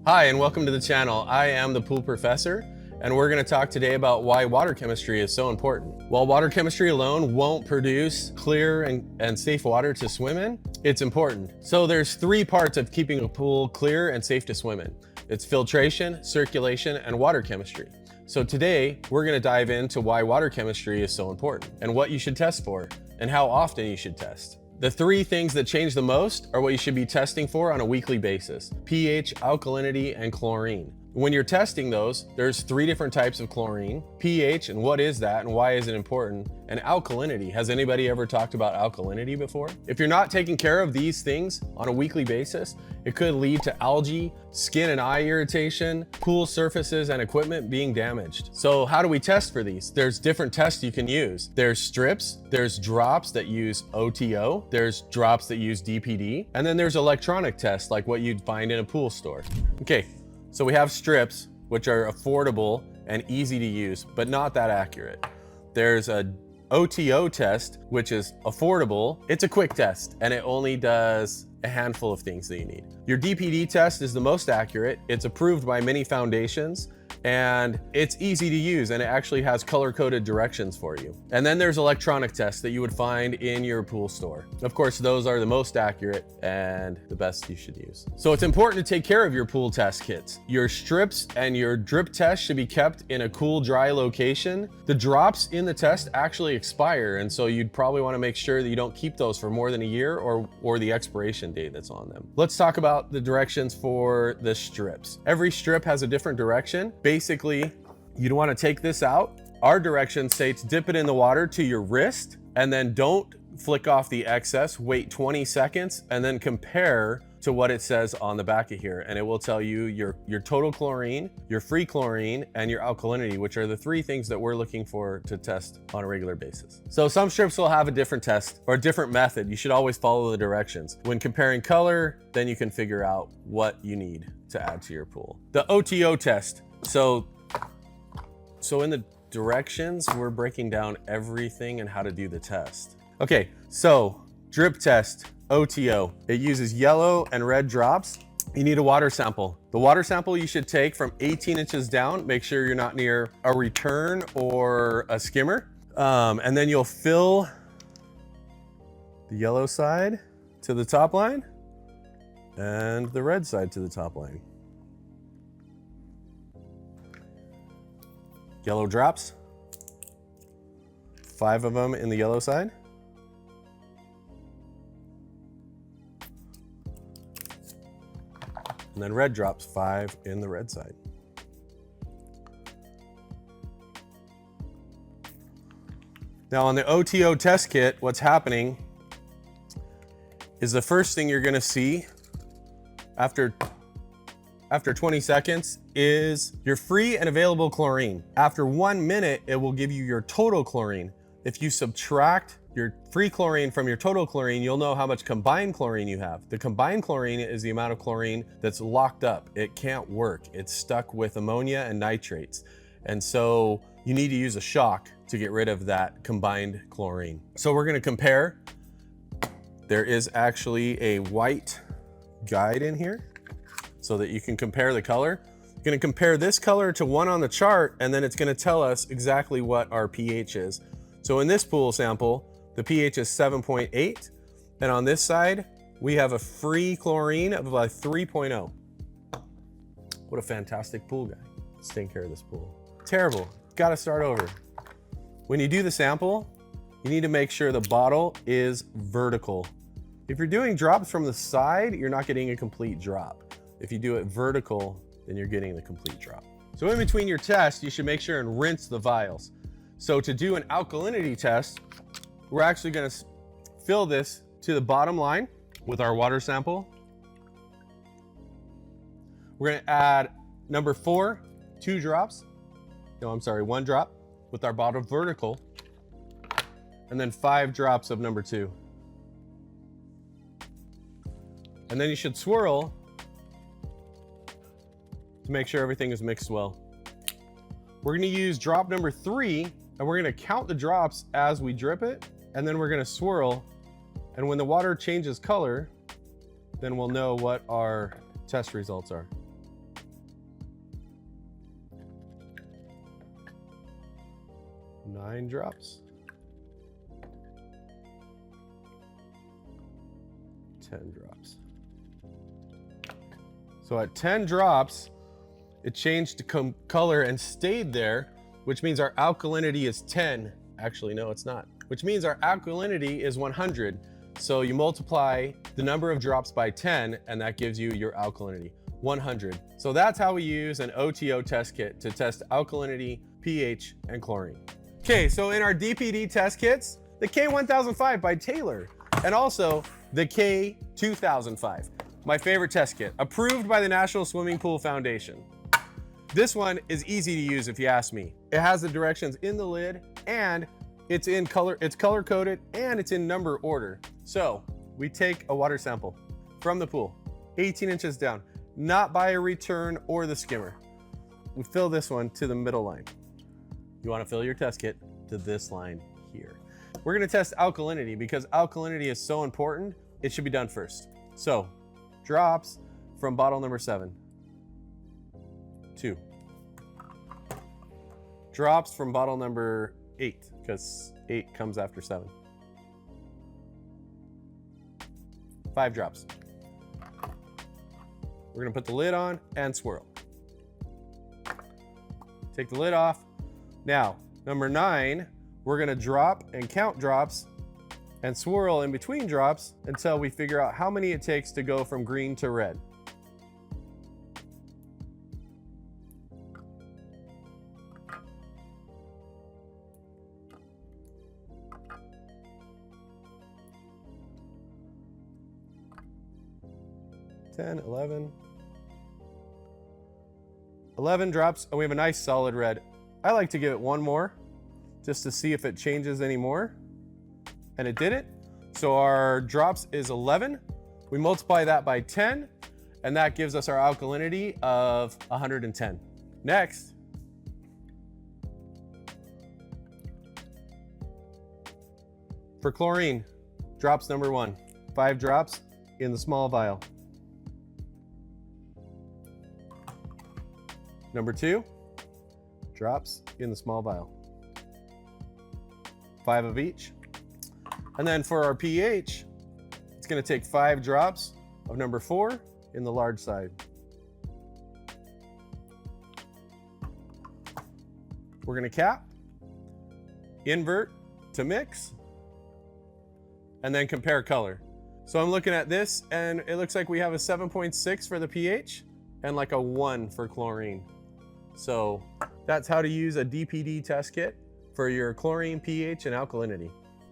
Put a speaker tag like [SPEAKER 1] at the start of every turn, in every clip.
[SPEAKER 1] Hi, and welcome to the channel. I am the pool professor, and we're going to talk today about why water chemistry is so important. While water chemistry alone won't produce clear and safe water to swim in, it's important. So there's three parts of keeping a pool clear and safe to swim in. It's filtration, circulation, and water chemistry. So today, we're going to dive into why water chemistry is so important, and what you should test for, and how often you should test. The three things that change the most are what you should be testing for on a weekly basis: pH, alkalinity, and chlorine. When you're testing those, there's three different types of chlorine: pH, and what is that and why is it important, and alkalinity. Has anybody ever talked about alkalinity before? If you're not taking care of these things on a weekly basis, it could lead to algae, skin and eye irritation, pool surfaces and equipment being damaged. So how do we test for these? There's different tests you can use. There's strips, there's drops that use OTO, there's drops that use DPD, and then there's electronic tests like what you'd find in a pool store. Okay. So we have strips, which are affordable and easy to use, but not that accurate. There's a OTO test, which is affordable. It's a quick test, and it only does a handful of things that you need. Your DPD test is the most accurate. It's approved by many foundations, and it's easy to use, and it actually has color-coded directions for you. And then there's electronic tests that you would find in your pool store. Of course, those are the most accurate and the best you should use. So it's important to take care of your pool test kits. Your strips and your drip test should be kept in a cool, dry location. The drops in the test actually expire, and so you'd probably want to make sure that you don't keep those for more than a year or the expiration date that's on them. Let's talk about the directions for the strips. Every strip has a different direction. Basically, you'd want to take this out. Our direction states dip it in the water to your wrist, and then don't flick off the excess. Wait 20 seconds and then compare to what it says on the back of here, and it will tell you your total chlorine, your free chlorine, and your alkalinity, which are the three things that we're looking for to test on a regular basis. So some strips will have a different test or a different method. You should always follow the directions. When comparing color, then you can figure out what you need to add to your pool. The OTO test. So in the directions, we're breaking down everything and how to do the test. Okay, so drip test, OTO. It uses yellow and red drops. You need a water sample. The water sample you should take from 18 inches down. Make sure you're not near a return or a skimmer. And then you'll fill the yellow side to the top line and the red side to the top line. Yellow drops, 5 of them in the yellow side. And then red drops, 5 in the red side. Now on the OTO test kit, what's happening is the first thing you're gonna see after 20 seconds is your free and available chlorine. After 1 minute, it will give you your total chlorine. If you subtract your free chlorine from your total chlorine, you'll know how much combined chlorine you have. The combined chlorine is the amount of chlorine that's locked up. It can't work. It's stuck with ammonia and nitrates. And so you need to use a shock to get rid of that combined chlorine. So we're gonna compare. There is actually a white guide in here so that you can compare the color. You're gonna compare this color to one on the chart, and then it's gonna tell us exactly what our pH is. So in this pool sample, the pH is 7.8, and on this side, we have a free chlorine of about 3.0. What a fantastic pool guy. Let's take care of this pool. Terrible, gotta start over. When you do the sample, you need to make sure the bottle is vertical. If you're doing drops from the side, you're not getting a complete drop. If you do it vertical, then you're getting the complete drop. So in between your tests, you should make sure and rinse the vials. So to do an alkalinity test, we're actually gonna fill this to the bottom line with our water sample. We're gonna add number 4, 2 drops. No, I'm sorry, 1 drop with our bottle vertical, and then 5 drops of number 2. And then you should swirl to make sure everything is mixed well. We're gonna use drop number 3, and we're gonna count the drops as we drip it, and then we're gonna swirl, and when the water changes color, then we'll know what our test results are. 9 drops. 10 drops. So at 10 drops, it changed to color and stayed there, which means our alkalinity is 10. Actually, no, it's not. Which means our alkalinity is 100. So you multiply the number of drops by 10, and that gives you your alkalinity, 100. So that's how we use an OTO test kit to test alkalinity, pH, and chlorine. Okay, so in our DPD test kits, the K1005 by Taylor, and also the K2005, my favorite test kit, approved by the National Swimming Pool Foundation. This one is easy to use if you ask me. It has the directions in the lid, and it's in color, it's color coded, and it's in number order. So we take a water sample from the pool, 18 inches down, not by a return or the skimmer. We fill this one to the middle line. You want to fill your test kit to this line here. We're going to test alkalinity because alkalinity is so important. It should be done first. So drops from bottle number 7. 2. Drops from bottle number 8, because 8 comes after 7. 5 drops. We're gonna put the lid on and swirl. Take the lid off. Now, number 9, we're gonna drop and count drops and swirl in between drops until we figure out how many it takes to go from green to red. Ten, 11 drops, and we have a nice solid red. I like to give it one more just to see if it changes any more. And it did it. So our drops is 11. We multiply that by 10, and that gives us our alkalinity of 110. Next, for chlorine, drops number 1, 5 drops in the small vial. Number 2, drops in the small vial. 5 of each. And then for our pH, it's going to take 5 drops of number 4 in the large side. We're going to cap, invert to mix, and then compare color. So I'm looking at this, and it looks like we have a 7.6 for the pH and like a 1 for chlorine. So that's how to use a DPD test kit for your chlorine, pH, and alkalinity.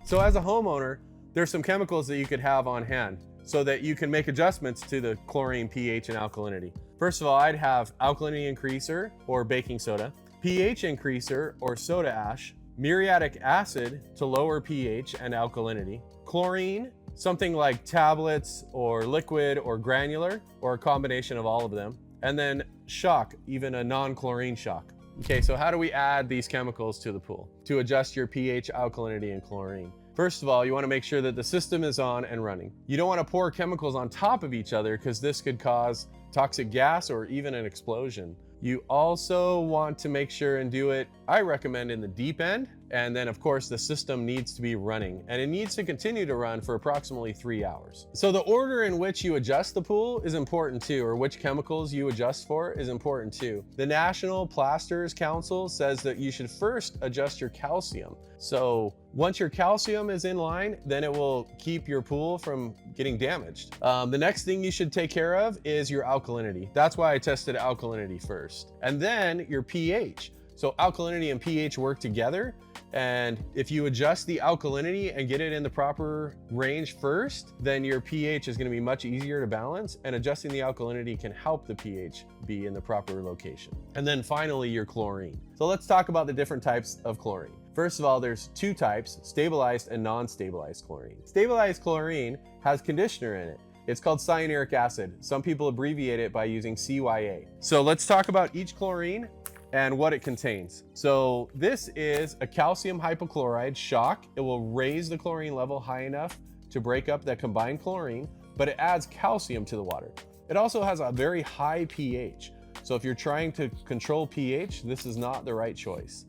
[SPEAKER 1] So as a homeowner, there's some chemicals that you could have on hand so that you can make adjustments to the chlorine, pH, and alkalinity. First of all, I'd have alkalinity increaser or baking soda, pH increaser or soda ash, muriatic acid to lower pH and alkalinity, chlorine, something like tablets or liquid or granular or a combination of all of them, and then shock, even a non-chlorine shock. Okay, so how do we add these chemicals to the pool to adjust your pH, alkalinity, and chlorine? First of all, you want to make sure that the system is on and running. You don't want to pour chemicals on top of each other because this could cause toxic gas or even an explosion. You also want to make sure and do it, I recommend, in the deep end. And then of course the system needs to be running, and it needs to continue to run for approximately 3 hours. So the order in which you adjust the pool is important too, or which chemicals you adjust for is important too. The National Plasters Council says that you should first adjust your calcium. So once your calcium is in line, then it will keep your pool from getting damaged. The next thing you should take care of is your alkalinity. That's why I tested alkalinity first. And then your pH. So alkalinity and pH work together. And if you adjust the alkalinity and get it in the proper range first, then your pH is going to be much easier to balance, and adjusting the alkalinity can help the pH be in the proper location. And then finally, your chlorine. So let's talk about the different types of chlorine. First of all, there's 2 types, stabilized and non-stabilized chlorine. Stabilized chlorine has conditioner in it. It's called cyanuric acid. Some people abbreviate it by using CYA. So let's talk about each chlorine and what it contains. So this is a calcium hypochlorite shock. It will raise the chlorine level high enough to break up that combined chlorine, but it adds calcium to the water. It also has a very high pH. So if you're trying to control pH, this is not the right choice.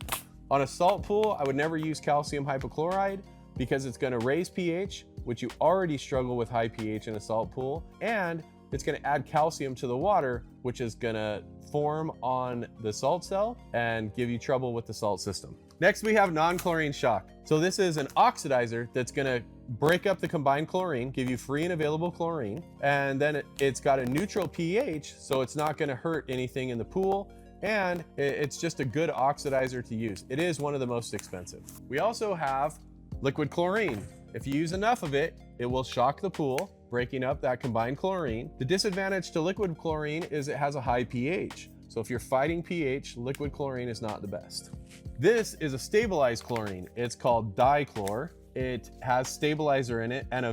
[SPEAKER 1] On a salt pool, I would never use calcium hypochlorite because it's gonna raise pH, which you already struggle with high pH in a salt pool, and it's gonna add calcium to the water, which is gonna form on the salt cell and give you trouble with the salt system. Next, we have non-chlorine shock. So this is an oxidizer that's gonna break up the combined chlorine, give you free and available chlorine, and then it's got a neutral pH, so it's not gonna hurt anything in the pool, and it's just a good oxidizer to use. It is one of the most expensive. We also have liquid chlorine. If you use enough of it, it will shock the pool, breaking up that combined chlorine. The disadvantage to liquid chlorine is it has a high pH. So if you're fighting pH, liquid chlorine is not the best. This is a stabilized chlorine. It's called dichlor. It has stabilizer in it and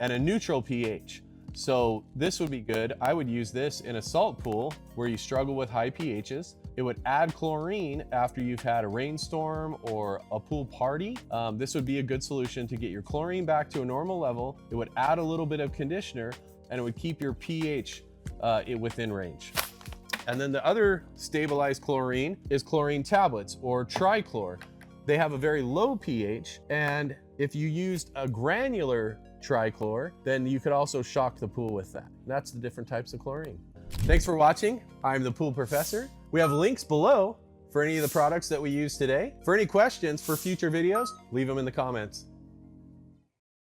[SPEAKER 1] a neutral pH. So this would be good. I would use this in a salt pool where you struggle with high pHs. It would add chlorine after you've had a rainstorm or a pool party. This would be a good solution to get your chlorine back to a normal level. It would add a little bit of conditioner and it would keep your pH within range. And then the other stabilized chlorine is chlorine tablets or trichlor. They have a very low pH, and if you used a granular trichlor, then you could also shock the pool with that. That's the different types of chlorine. Thanks for watching. I'm the Pool Professor. We have links below for any of the products that we use today. For any questions for future videos, leave them in the comments.